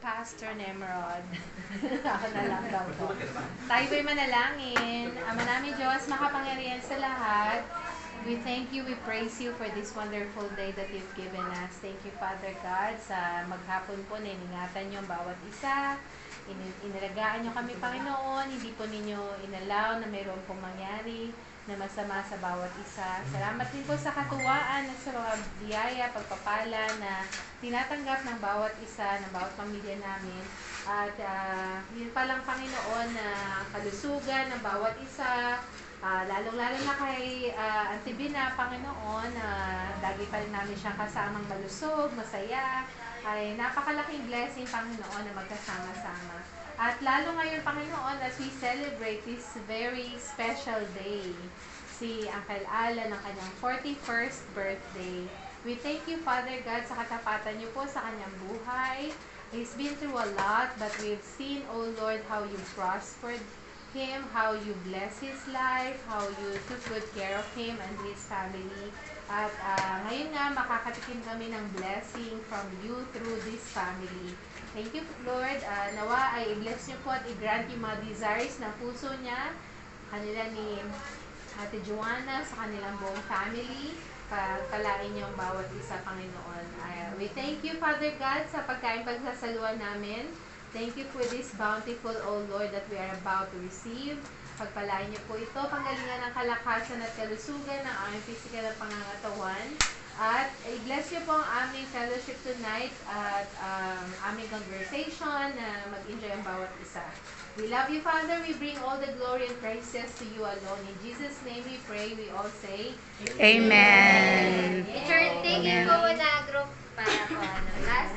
Pastor Nemrod. Ako na lang daw po. Tayo ba'y manalangin. Ama namin Diyos, makapangyarihan sa lahat. We thank you, we praise you for this wonderful day that you've given us. Thank you, Father God, sa maghapon po na iningatan niyo ang bawat isa. Inalagaan niyo kami, Panginoon. Hindi po ninyo inalaw na mayroon pong mangyari na masama sa bawat isa. Salamat din po sa katuwaan at sa mga biyaya, pagpapala na tinatanggap ng bawat isa, ng bawat pamilya namin. At yun palang, Panginoon, na kalusugan ng bawat isa, lalong-lalo na kay Auntie Bina, Panginoon, lagi pa rin namin siyang kasamang malusog, masaya, ay napakalaking blessing, Panginoon, na magkasama-sama. At lalo ngayon, Panginoon, as we celebrate this very special day, si Uncle Alan ng kanyang 41st birthday. We thank you, Father God, sa katapatan niyo po sa kanyang buhay. He's been through a lot, but we've seen, oh Lord, how you prospered him, how you bless his life, how you took good care of him and his family. At ngayon nga, makakatikim kami ng blessing from you through this family. Thank you, Lord. Nawa ay i-bless niyo po at i-grant yung mga desires ng puso niya, kanila ni Ate Joanna, sa kanilang buong family. Pagpalain niyo ang bawat isa, Panginoon. We thank you, Father God, sa pagkain pagsasaluan namin. Thank you for this bountiful, O Lord, that we are about to receive. Pagpalain niyo po ito, panggalingan ng kalakasan at kalusugan ng aming physical na pangangatawan. At i-bless niyo po ang aming fellowship tonight at aming conversation na mag-enjoy ang bawat isa. We love you, Father. We bring all the glory and praises to you alone. In Jesus' name we pray. We all say, Amen. Teacher, thank you po na group para po last